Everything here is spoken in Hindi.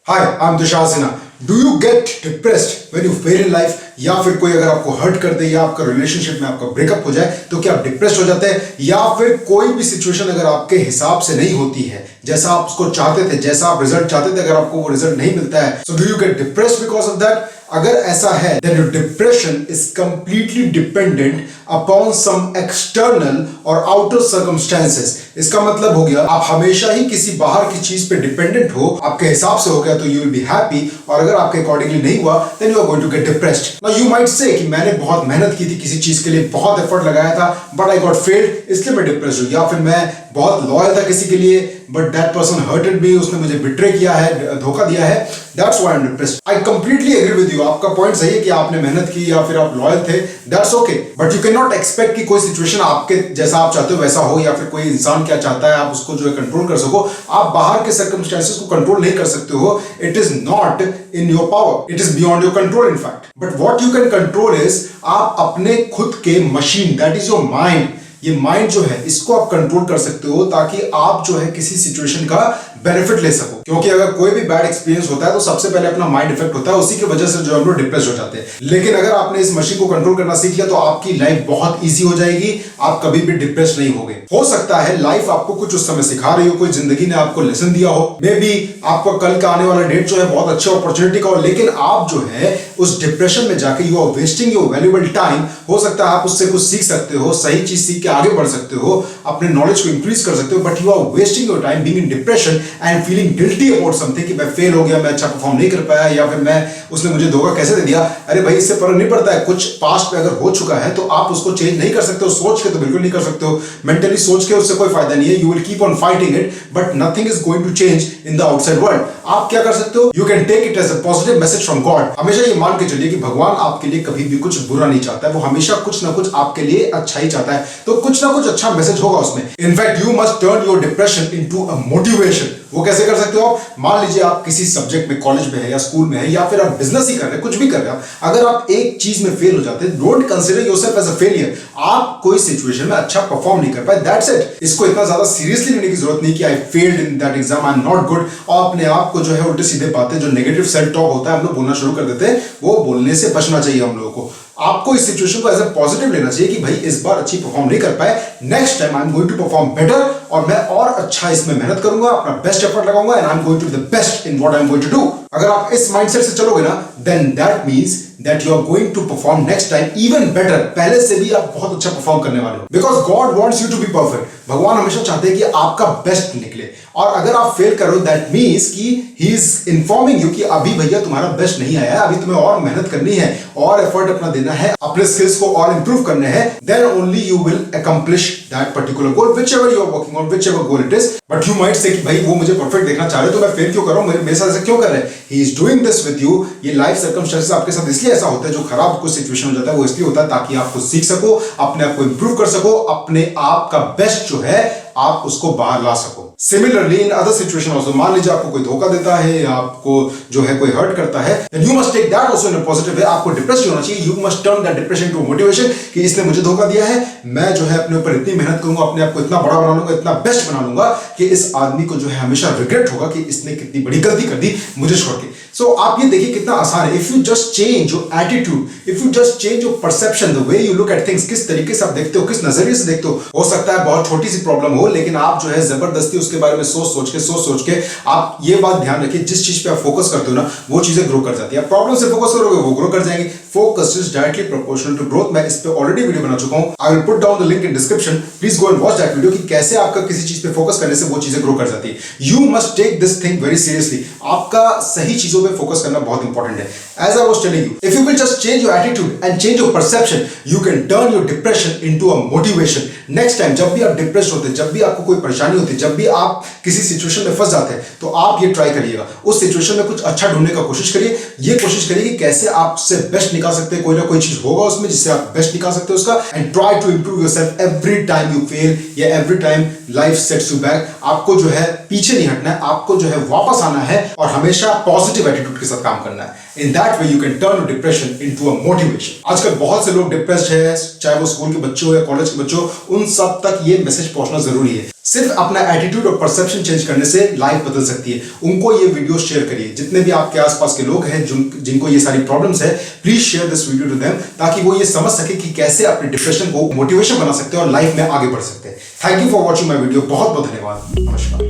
Hi I am Tushar Sinha. Do you get depressed when you fail in life? या फिर कोई अगर आपको हर्ट कर दे या आपका रिलेशनशिप में आपका ब्रेकअप हो जाए तो क्या आप डिप्रेस्ड हो जाते हैं? या फिर कोई भी सिचुएशन अगर आपके हिसाब से नहीं होती है, जैसा आप उसको चाहते थे, जैसा आप रिजल्ट चाहते थे, अगर आपको वो रिजल्ट नहीं मिलता है, so do you get depressed because of that? अगर ऐसा है then your depression is completely dependent upon some external or outer circumstances। इसका मतलब हो गया आप हमेशा ही किसी बाहर की चीज पे डिपेंडेंट हो। आपके हिसाब से हो गया तो you will be happy, और अगर आपके अकॉर्डिंगली नहीं हुआ then you are going to get depressed। Now you might say कि मैंने बहुत मेहनत की थी किसी चीज के लिए, बहुत एफर्ट लगाया था, but I got failed, इसलिए मैं डिप्रेस हूं। या फिर मैं बहुत लॉयल था किसी के लिए, but that person hurted me, उसने मुझे बिट्रे किया है, धोखा दिया है, that's why I'm depressed। I completely agree with you। आपका पॉइंट सही है कि आपने मेहनत की या फिर आप लॉयल थे, that's okay, but you cannot expect कि कोई सिचुएशन आपके जैसा आप चाहते हो वैसा हो, या फिर कोई इंसान क्या चाहता है आप उसको जो है कंट्रोल कर सको। आप बाहर के सर्कमस्टेंसेस को कंट्रोल नहीं कर सकते हो। It is not in your power, it is beyond your control in fact. But what you can control is आप अपने खुद के machine, that is your mind. ये माइंड जो है इसको आप कंट्रोल कर सकते हो ताकि आप जो है किसी सिचुएशन का बेनिफिट ले सको। क्योंकि अगर कोई भी बैड एक्सपीरियंस होता है तो सबसे पहले अपना माइंड इफेक्ट होता है, उसी की वजह से जो हम लोग डिप्रेस हो जाते हैं। लेकिन अगर आपने इस मशीन को कंट्रोल करना सीख लिया तो आपकी लाइफ बहुत इजी हो जाएगी, आप कभी भी डिप्रेस नहीं होगे। हो सकता है लाइफ आपको कुछ उस समय सिखा रही हो, कोई जिंदगी ने आपको लेसन दिया हो, मे बी आपका कल का आने वाला डेट जो है बहुत अच्छे अपॉर्चुनिटी का हो, लेकिन आप जो है उस डिप्रेशन में जाके you are wasting your valuable time. हो सकता है आप उससे कुछ सीख सकते हो, सही चीज सीख के आगे बढ़ सकते हो, अपने नॉलेज को इंक्रीज कर सकते हो, but you are wasting your time being in depression and feeling guilty about something कि मैं फेल हो गया, मैं अच्छा परफॉर्म नहीं कर पाया, या फिर मैं उसने मुझे धोखा कैसे दे दिया। अरे भाई, इससे फर्क नहीं पड़ता है। कुछ पास्ट में अगर हो चुका है तो आप उसको चेंज नहीं कर सकते हो, सोच के तो बिल्कुल नहीं कर सकते हो, मेंटली सोच के उससे कोई फायदा नहीं है। You will keep on fighting it but nothing is going to change in the outside world. आप क्या कर सकते हो? You can take it as a positive message from God. हमेशा ये मान के चलिए कि भगवान आपके लिए कभी भी कुछ बुरा नहीं चाहता है, वो हमेशा कुछ ना कुछ आपके लिए अच्छा ही चाहता है, तो कुछ ना कुछ अच्छा मैसेज होगा उसमें। In fact you must turn your depression into a motivation. वो कैसे कर सकते हो आप? मान लीजिए आप किसी सब्जेक्ट में कॉलेज में है या स्कूल में है, या फिर आप बिजनेस ही कर रहे हैं, कुछ भी कर रहे हैं, अगर आप एक चीज में फेल हो जाते हैं, don't consider yourself as a failure. आप कोई सिचुएशन में अच्छा परफॉर्म नहीं कर पाए, दैट्स इट। इसको इतना ज्यादा सीरियसली लेने की जरूरत नहीं कि I failed in that exam, I am not good, और अपने आप को जो है उल्टे सीधे बातें, जो नेगेटिव सेल्फ टॉक होता है हम लोग बोलना शुरू कर देते हैं, वो बोलने से बचना चाहिए हम लोगों को। आपको इस सिचुएशन को एज ए पॉजिटिव लेना चाहिए कि भाई इस बार अच्छी परफॉर्म नहीं कर पाए, next time I am going to perform better, और मैं और अच्छा इसमें मेहनत करूंगा, अपना बेस्ट एफर्ट लगाऊंगा, and I am going to be the best in what I am going to do. अगर आप इस माइंडसेट से चलोगे ना, then that means that you are going to perform next time even better। पहले से भी आप बहुत अच्छा परफॉर्म करने वाले हो, because God wants you to be perfect। भगवान हमेशा चाहते हैं कि आपका बेस्ट निकले, और अगर आप फेल करो दैट मींस कि he is informing you कि अभी भैया तुम्हारा बेस्ट नहीं आया है, अभी तुम्हें और मेहनत करनी है, और एफर्ट अपना देना है, अपने स्किल्स को और इंप्रूव करने हैं, then only you will accomplish that particular goal whichever you are working on, whichever goal it is। but you might say कि भाई वो मुझे परफेक्ट देखना चाह रहे हो तो मैं फेल क्यों कर रहा हूं, मेरे साथ ऐसा क्यों कर रहे हैं? he is doing this with you। ये लाइफ सर्कमस्टेंसेस आपके साथ इसलिए ऐसा होता है, जो खराब कुछ सिचुएशन हो जाता है वो इसलिए होता है ताकि आप कुछ सीख सको, अपने आप को इंप्रूव कर सको, अपने आप का बेस्ट जो है आप उसको बाहर ला सको। Similarly in other situation also, मान लीजिए आपको कोई धोखा देता है या आपको जो है कोई हर्ट करता है, then you must take that also in a positive way। आपको डिप्रेस होना चाहिए, you must turn that depression into motivation कि इसने मुझे धोखा दिया है, मैं जो है अपने ऊपर इतनी मेहनत करूंगा, अपने आप को इतना बड़ा बना लूंगा, इतना बेस्ट बना लूंगा कि इस आदमी को जो है हमेशा रिग्रेट होगा कि इसने कितनी बड़ी गलती कर दी मुझे छोड़ के। सो आप ये देखिए कितना आसान है। If you just change your attitude, if you just change your perception, the way you look at things, किस तरीके से आप देखते हो, किस नजरिए से देखते हो सकता है बहुत छोटी सी प्रॉब्लम हो, लेकिन आप जो है जबरदस्ती उसके बारे में सोच सोच के आप ये बात ध्यान रखिए, जिस चीज पे आप फोकस करते हो ना वो चीजें ग्रो कर जाती है। प्रॉब्लम से फोकस करोगे वो ग्रो कर जाएंगे। Focus is directly proportional to growth. मैं इस पे ऑलरेडी वीडियो बना चुका हूं, I will put down the link in description, please go and watch that video कि कैसे आपका किसी चीज पे फोकस करने से वो चीजें ग्रो कर जाती है। You must take this thing very seriously. आपका सही चीजों पे फोकस करना बहुत इंपॉर्टेंट है। As I was telling you, if you will just change your attitude and change your perception, you can turn your depression into a motivation. Next time जब भी आप डिप्रेस्ड होते हैं, जब भी आपको कोई परेशानी होती है, जब भी आप किसी सिचुएशन में फंस जाते हैं, तो आप ये ट्राई करिएगा, उस सिचुएशन में कुछ अच्छा ढूंढने का कोशिश करिए। ये कोशिश करिए कि कैसे आपसे बेस्ट निकाल सकते हैं, कोई ना कोई चीज होगा उसमें जिससे आप बेस्ट निकाल सकते हो उसका, and try to improve yourself every time you fail या every time life sets you back. आपको जो है पीछे नहीं हटना है, आपको जो है वापस आना है और हमेशा पॉजिटिव एटीट्यूड के साथ काम करना है। In that way you can turn depression into a motivation. आजकल बहुत से लोग डिप्रेस्ड है, चाहे वो स्कूल के बच्चे हो या कॉलेज के बच्चे हो, उन सब तक ये मैसेज पहुंचना जरूरी है। सिर्फ अपना एटीट्यूड और परसेप्शन चेंज करने से लाइफ बदल सकती है। उनको ये वीडियो शेयर करिए। जितने भी आपके आसपास के लोग हैं जिनको ये सारी प्रॉब्लम्स है, please share this video to them, ताकि वो ये समझ सके कि कैसे अपने डिप्रेशन को मोटिवेशन बना सकते हैं और लाइफ में आगे बढ़ सकते हैं। Thank you for watching my video. बहुत बहुत धन्यवाद। नमस्कार।